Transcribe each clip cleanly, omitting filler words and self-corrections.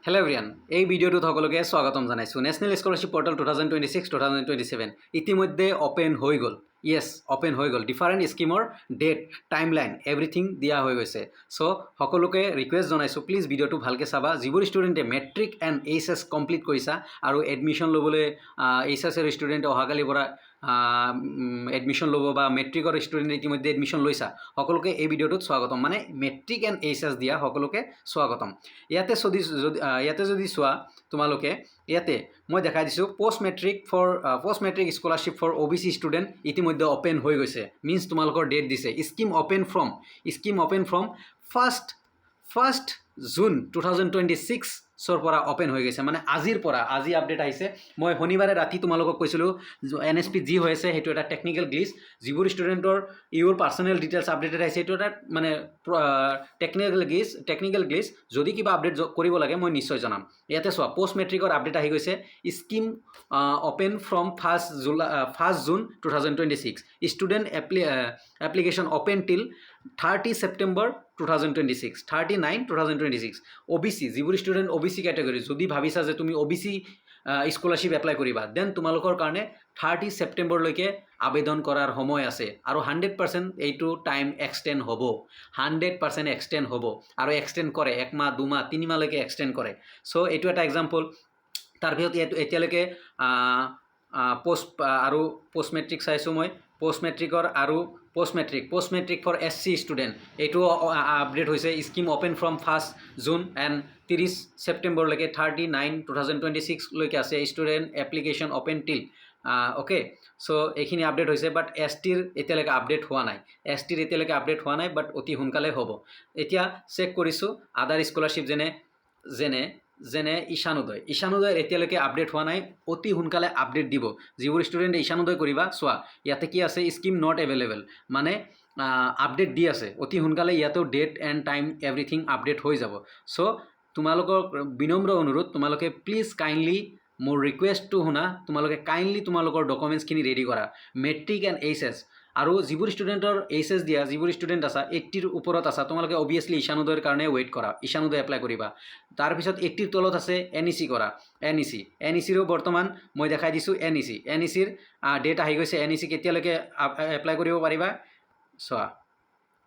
Hello' everyone, এই ভিডিঅ'টোত সকলোকে স্বাগতম জনাইছোঁ। নেশ্যনেল স্কলাৰশ্বিপ পৰ্টেল 2026-2027 ইতিমধ্যে অ'পেন হৈ গ'ল। য়েছ, অ'পেন হৈ গ'ল। ডিফাৰেণ্ট স্কিমৰ ডেট, টাইমলাইন এভৰিথিং দিয়া হৈ গৈছে। চ' সকলোকে ৰিকুৱেষ্ট জনাইছোঁ, প্লিজ ভিডিঅ'টো ভালকৈ চাবা। যিবোৰ ষ্টুডেণ্টে matric and H S complete কৰিছা আৰু এডমিশ্যন ল'বলৈ এইচ এছৰ ষ্টুডেণ্টে অহাকালিৰ পৰা এডমিশ্যন ল'ব বা মেট্ৰিকৰ ষ্টুডেণ্টে ইতিমধ্যে এডমিশ্যন লৈছা, সকলোকে এই ভিডিঅ'টোত স্বাগতম। মানে মেট্ৰিক এণ্ড এইচ এছ দিয়া সকলোকে স্বাগতম। ইয়াতে যদি চোৱা তোমালোকে, ইয়াতে মই দেখাই দিছোঁ post matric scholarship for OBC student ইতিমধ্যে অ'পেন হৈ গৈছে। মিনছ তোমালোকৰ ডেট দিছে। Scheme open from first June 2026 পৰা অ'পেন হৈ গৈছে। মানে আজি আপডেট আহিছে। মই শনিবাৰে ৰাতি তোমালোকক কৈছিলোঁ NSP যি হৈ আছে সেইটো এটা টেকনিকেল গ্লিচ। যিবোৰ ষ্টুডেণ্টৰ ইউৰ পাৰ্চনেল ডিটেইলছ আপডেটেড আহিছে সেইটো এটা মানে টেকনিকেল গ্লিচ। যদি কিবা আপডেট কৰিব লাগে মই নিশ্চয় জনাম। ইয়াতে চোৱা পষ্ট মেট্ৰিকৰ আপডেট আহি গৈছে। Scheme open from 1 June 2026। Student application open টিল 30 ছেপ্টেম্বৰ 2026, 39/2026। OBC যিবোৰ ষ্টুডেণ্ট OBC কেটেগৰী, যদি ভাবিছা যে তুমি OBC স্কলাৰশ্বিপ এপ্লাই কৰিবা, দেন তোমালোকৰ কাৰণে 30 ছেপ্টেম্বৰলৈকে আবেদন কৰাৰ সময় আছে। আৰু 100% এইটো টাইম এক্সটেণ্ড হ'ব। 100% এক্সটেণ্ড হ'ব আৰু এক্সটেণ্ড কৰে 1 মাহ 2 মাহ 3 মাহলৈকে এক্সটেণ্ড কৰে। চ' এইটো এটা এক্সাম্পল। তাৰপিছত এতিয়ালৈকে পষ্ট মেট্ৰিক চাইছোঁ মই। Post matric for SC student এইটো আপডেট হৈছে। Scheme open from 1 June and 30 ছেপ্টেম্বৰলৈকে 39/2026লৈকে আছে। Student application open till okay. So' এইখিনি আপডেট হৈছে। বাট STৰ এতিয়ালৈকে আপডেট হোৱা নাই। বাট অতি সোনকালে হ'ব। এতিয়া চেক কৰিছোঁ আদাৰ স্কলাৰশ্বিপ যেনে ঈশানোদয়ৰ এতিয়ালৈকে আপডেট হোৱা নাই। অতি সোনকালে আপডেট দিব। যিবোৰ ষ্টুডেণ্টে ঈশানোদয় কৰিবা, চোৱা ইয়াতে কি আছে, স্কিম নট এভেইলেবল, মানে আপডেট দি আছে। অতি সোনকালে ইয়াতেও date and time everything update হৈ যাব। চ' তোমালোকৰ বিনম্ৰ অনুৰোধ, তোমালোকে প্লিজ কাইণ্ডলি মোৰ ৰিকুৱেষ্টটো শুনা। তোমালোকে কাইণ্ডলি তোমালোকৰ ডকুমেণ্টছখিনি ৰেডি কৰা। মেট্ৰিক এণ্ড এইচ এছ আৰু যিবোৰ ষ্টুডেণ্টৰ এইচ এছ দিয়া, যিবোৰ ষ্টুডেণ্ট আছা 80ৰ ওপৰত আছা, তোমালোকে অভিয়াছলি ঈশানোদয়ৰ কাৰণে ৱেইট কৰা। ঈশানোদয় এপ্লাই কৰিবা। তাৰপিছত 80ৰ তলত আছে NEC কৰা। NECৰো বৰ্তমান মই দেখাই দিছোঁ। NECৰ ডেট আহি গৈছে। NEC কেতিয়ালৈকে এপ্লাই কৰিব পাৰিবা চোৱা।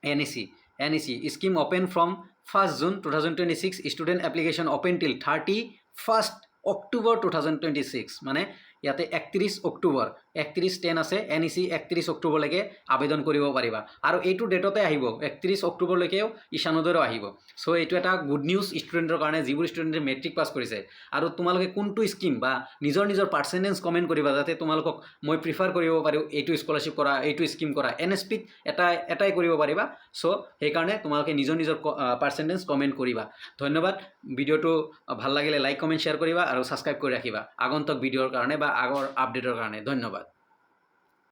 NEC scheme open from 1 June 2026। Student application open টিল 31 অক্টোবৰ 2026। মানে ইয়াতে 31 অক্টোবৰ 31/10 আছে। NEC 31 অক্টোবৰলৈকে আবেদন কৰিব পাৰিবা। আৰু এইটো ডেটতে আহিব, 31 অক্টোবৰলৈকেও ঈশানোদয়ৰো আহিব। চ' এইটো এটা গুড নিউজ ষ্টুডেণ্টৰ কাৰণে, যিবোৰ ষ্টুডেণ্টে মেট্ৰিক পাছ কৰিছে। আৰু তোমালোকে কোনটো স্কিম বা নিজৰ পাৰ্চেণ্টেজ কমেণ্ট কৰিবা, যাতে তোমালোকক মই প্ৰিফাৰ কৰিব পাৰোঁ এইটো স্কলাৰশ্বিপ কৰা, এইটো স্কিম কৰা। NSPত এটাই কৰিব পাৰিবা। চ' সেইকাৰণে তোমালোকে নিজৰ পাৰ্চেণ্টেজ কমেণ্ট কৰিবা। ধন্যবাদ। ভিডিঅ'টো ভাল লাগিলে লাইক কমেণ্ট শ্বেয়াৰ কৰিবা আৰু ছাবস্ক্ৰাইব কৰি ৰাখিবা আগন্তুক ভিডিঅ'ৰ কাৰণে বা আগৰ আপডেটৰ কাৰণে। ধন্যবাদ।